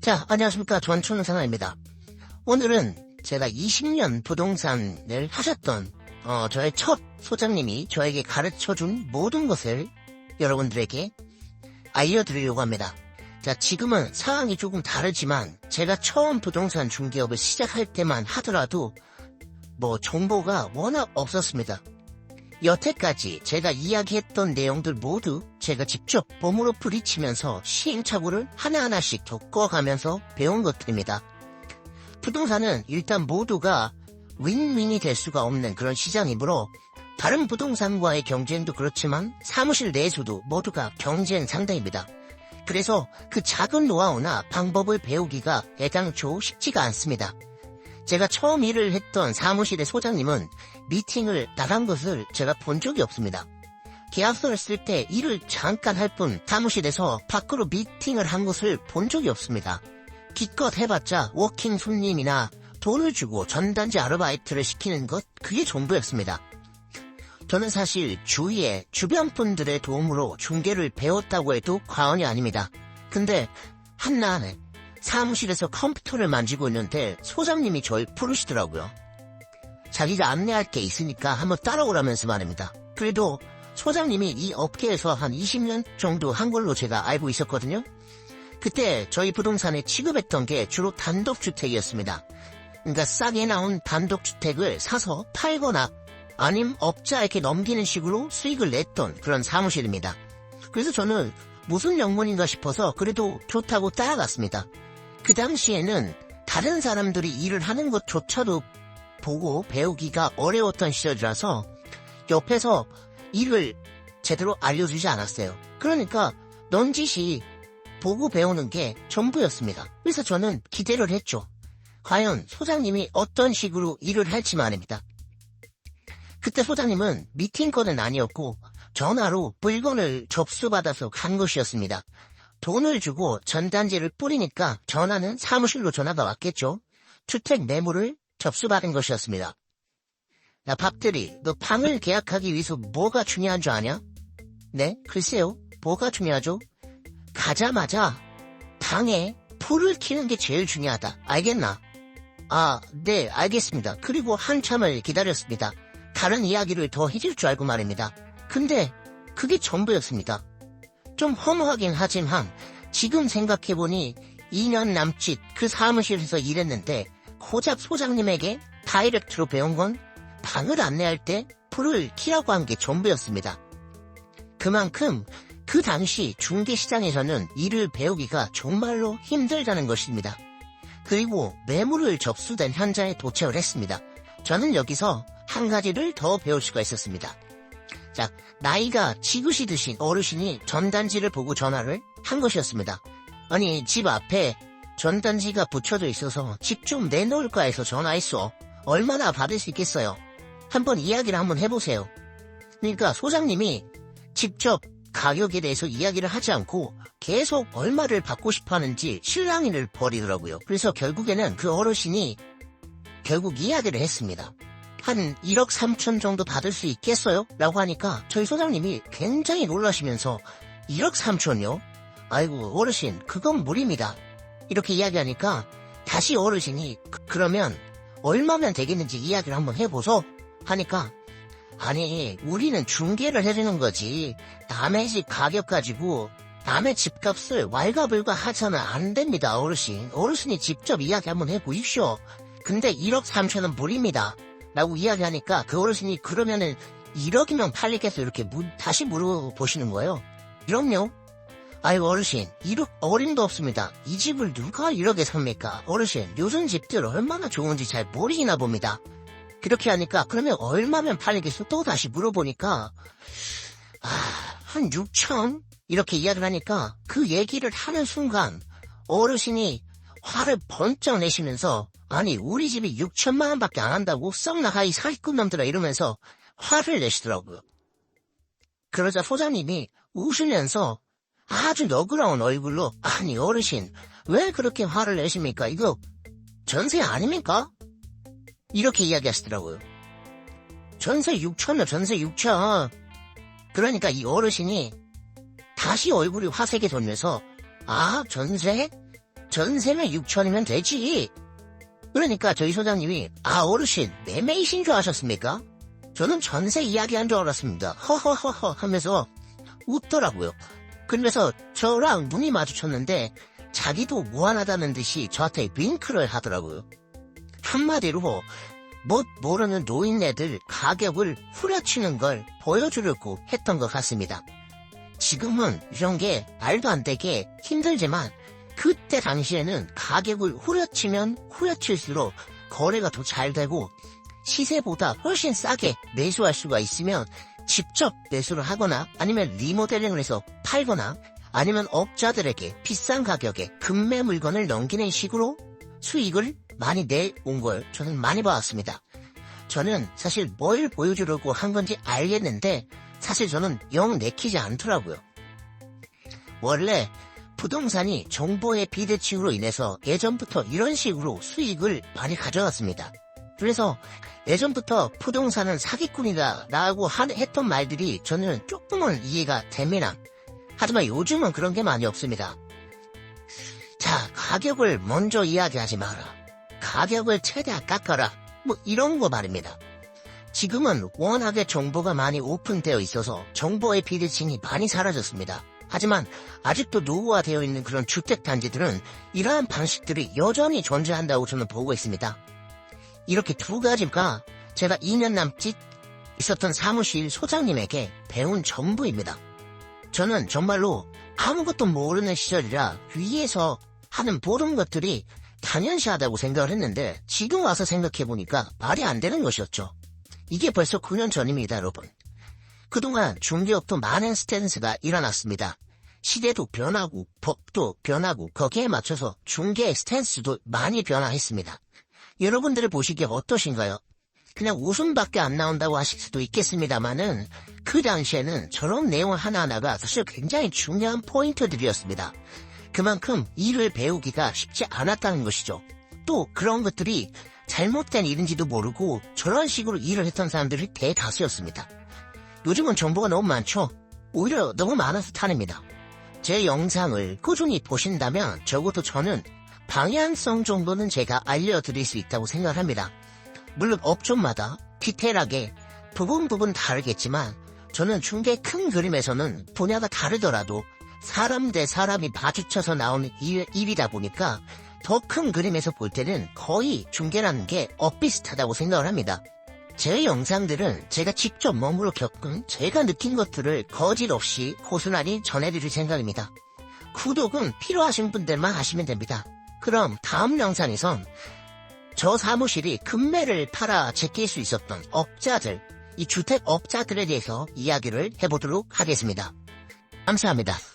자, 안녕하십니까. 전촌사나입니다. 오늘은 제가 20년 부동산을 하셨던 저의 첫 소장님이 저에게 가르쳐준 모든 것을 여러분들에게 알려드리려고 합니다. 자, 지금은 상황이 조금 다르지만 제가 처음 부동산 중개업을 시작할 때만 하더라도 정보가 워낙 없었습니다. 여태까지 제가 이야기했던 내용들 모두 제가 직접 몸으로 부딪히면서 시행착오를 하나하나씩 겪어가면서 배운 것들입니다. 부동산은 일단 모두가 윈윈이 될 수가 없는 그런 시장이므로 다른 부동산과의 경쟁도 그렇지만 사무실 내에서도 모두가 경쟁 상대입니다. 그래서 그 작은 노하우나 방법을 배우기가 애당초 쉽지가 않습니다. 제가 처음 일을 했던 사무실의 소장님은 미팅을 나간 것을 제가 본 적이 없습니다. 계약서를 쓸 때 일을 잠깐 할 뿐 사무실에서 밖으로 미팅을 한 것을 본 적이 없습니다. 기껏 해봤자 워킹 손님이나 돈을 주고 전단지 아르바이트를 시키는 것, 그게 전부였습니다. 저는 사실 주위에 주변 분들의 도움으로 중개를 배웠다고 해도 과언이 아닙니다. 근데 한날 사무실에서 컴퓨터를 만지고 있는데 소장님이 저를 부르시더라고요. 자기가 안내할 게 있으니까 한번 따라오라면서 말입니다. 그래도 소장님이 이 업계에서 한 20년 정도 한 걸로 제가 알고 있었거든요. 그때 저희 부동산에 취급했던 게 주로 단독주택이었습니다. 그러니까 싸게 나온 단독주택을 사서 팔거나 아님 업자에게 넘기는 식으로 수익을 냈던 그런 사무실입니다. 그래서 저는 무슨 영문인가 싶어서 그래도 좋다고 따라갔습니다. 그 당시에는 다른 사람들이 일을 하는 것조차도 보고 배우기가 어려웠던 시절이라서 옆에서 일을 제대로 알려주지 않았어요. 그러니까 넌지시 보고 배우는 게 전부였습니다. 그래서 저는 기대를 했죠. 과연 소장님이 어떤 식으로 일을 할지 말입니다. 그때 소장님은 미팅건은 아니었고 전화로 물건을 접수받아서 간 것이었습니다. 돈을 주고 전단지를 뿌리니까 전화는 사무실로 전화가 왔겠죠. 주택 매물을 접수받은 것이었습니다. 야, 밥들이, 너 방을 계약하기 위해서 뭐가 중요한 줄 아냐? 네, 글쎄요. 뭐가 중요하죠? 가자마자 방에 불을 켜는 게 제일 중요하다. 알겠나? 아, 네, 알겠습니다. 그리고 한참을 기다렸습니다. 다른 이야기를 더 해줄 줄 알고 말입니다. 근데 그게 전부였습니다. 좀 허무하긴 하지만 지금 생각해보니 2년 남짓 그 사무실에서 일했는데 고작 소장님에게 다이렉트로 배운 건 방을 안내할 때 불을 켜라고 한 게 전부였습니다. 그만큼 그 당시 중개시장에서는 일을 배우기가 정말로 힘들다는 것입니다. 그리고 매물을 접수된 현장에 도착을 했습니다. 저는 여기서 한 가지를 더 배울 수가 있었습니다. 자, 나이가 지긋이 드신 어르신이 전단지를 보고 전화를 한 것이었습니다. 아니, 집 앞에 전단지가 붙여져 있어서 집 좀 내놓을까 해서 전화했어. 얼마나 받을 수 있겠어요? 한번 이야기를 한번 해보세요. 그러니까 소장님이 직접 가격에 대해서 이야기를 하지 않고 계속 얼마를 받고 싶어 하는지 실랑이를 벌이더라고요. 그래서 결국에는 그 어르신이 결국 이야기를 했습니다. 한 1억 3천 정도 받을 수 있겠어요? 라고 하니까 저희 소장님이 굉장히 놀라시면서 1억 3천이요? 아이고 어르신 그건 무리입니다. 이렇게 이야기하니까 다시 어르신이 그러면 얼마면 되겠는지 이야기를 한번 해보소 하니까 아니 우리는 중개를 해주는 거지 남의 집 가격 가지고 남의 집값을 왈가불가 하자면 안 됩니다. 어르신이 직접 이야기 한번 해보십시오. 근데 1억 3천은 무리입니다. 라고 이야기하니까 그 어르신이 그러면은 1억이면 팔리겠어 이렇게 다시 물어보시는 거예요. 그럼요. 아이고 어르신 1억 어림도 없습니다. 이 집을 누가 1억에 삽니까? 어르신 요즘 집들 얼마나 좋은지 잘 모르시나 봅니다. 그렇게 하니까 그러면 얼마면 팔리겠어? 또 다시 물어보니까 한 6천? 이렇게 이야기를 하니까 그 얘기를 하는 순간 어르신이 화를 번쩍 내시면서 아니 우리 집이 6천만 원밖에 안 한다고 썩 나가 이 사기꾼 놈들아 이러면서 화를 내시더라고요. 그러자 소장님이 웃으면서 아주 너그러운 얼굴로 아니 어르신 왜 그렇게 화를 내십니까? 이거 전세 아닙니까? 이렇게 이야기하시더라고요. 전세 6천이요 전세 6천. 그러니까 이 어르신이 다시 얼굴이 화색이 돌면서 아 전세? 전세면 6천이면 되지. 그러니까 저희 소장님이 어르신 매매이신 줄 아셨습니까? 저는 전세 이야기한 줄 알았습니다. 허허허허 하면서 웃더라고요. 그러면서 저랑 눈이 마주쳤는데 자기도 무한하다는 듯이 저한테 윙크를 하더라고요. 한마디로 모르는 노인네들 가격을 후려치는 걸 보여주려고 했던 것 같습니다. 지금은 이런 게 말도 안 되게 힘들지만 그때 당시에는 가격을 후려치면 후려칠수록 거래가 더 잘 되고 시세보다 훨씬 싸게 매수할 수가 있으면 직접 매수를 하거나 아니면 리모델링을 해서 팔거나 아니면 업자들에게 비싼 가격에 급매 물건을 넘기는 식으로 수익을 많이 내온 걸 저는 많이 봐왔습니다. 저는 사실 뭘 보여주려고 한 건지 알겠는데 사실 저는 영 내키지 않더라고요. 원래 부동산이 정보의 비대칭으로 인해서 예전부터 이런 식으로 수익을 많이 가져왔습니다. 그래서 예전부터 부동산은 사기꾼이다 라고 했던 말들이 저는 조금은 이해가 됩니다. 하지만 요즘은 그런 게 많이 없습니다. 자, 가격을 먼저 이야기하지 마라. 가격을 최대한 깎아라. 뭐 이런 거 말입니다. 지금은 워낙에 정보가 많이 오픈되어 있어서 정보의 비대칭이 많이 사라졌습니다. 하지만 아직도 노후화되어 있는 그런 주택단지들은 이러한 방식들이 여전히 존재한다고 저는 보고 있습니다. 이렇게 두 가지가 제가 2년 남짓 있었던 사무실 소장님에게 배운 전부입니다. 저는 정말로 아무것도 모르는 시절이라 위에서 하는 모든 것들이 당연시하다고 생각을 했는데 지금 와서 생각해보니까 말이 안 되는 것이었죠. 이게 벌써 9년 전입니다, 여러분. 그동안 중개업도 많은 스탠스가 일어났습니다. 시대도 변하고 법도 변하고 거기에 맞춰서 중개의 스탠스도 많이 변화했습니다. 여러분들을 보시기에 어떠신가요? 그냥 웃음밖에 안 나온다고 하실 수도 있겠습니다만은 그 당시에는 저런 내용 하나하나가 사실 굉장히 중요한 포인트들이었습니다. 그만큼 일을 배우기가 쉽지 않았다는 것이죠. 또 그런 것들이 잘못된 일인지도 모르고 저런 식으로 일을 했던 사람들이 대다수였습니다. 요즘은 정보가 너무 많죠? 오히려 너무 많아서 탄입니다. 제 영상을 꾸준히 보신다면 적어도 저는 방향성 정도는 제가 알려드릴 수 있다고 생각합니다. 물론 업종마다 디테일하게 부분 다르겠지만 저는 중개 큰 그림에서는 분야가 다르더라도 사람 대 사람이 마주쳐서 나오는 일이다 보니까 더 큰 그림에서 볼 때는 거의 중개라는 게 엇비슷하다고 생각을 합니다. 제 영상들은 제가 직접 몸으로 겪은 제가 느낀 것들을 거짓 없이 고스란히 전해드릴 생각입니다. 구독은 필요하신 분들만 하시면 됩니다. 그럼 다음 영상에선 저 사무실이 급매를 팔아 제낄 수 있었던 업자들, 이 주택업자들에 대해서 이야기를 해보도록 하겠습니다. 감사합니다.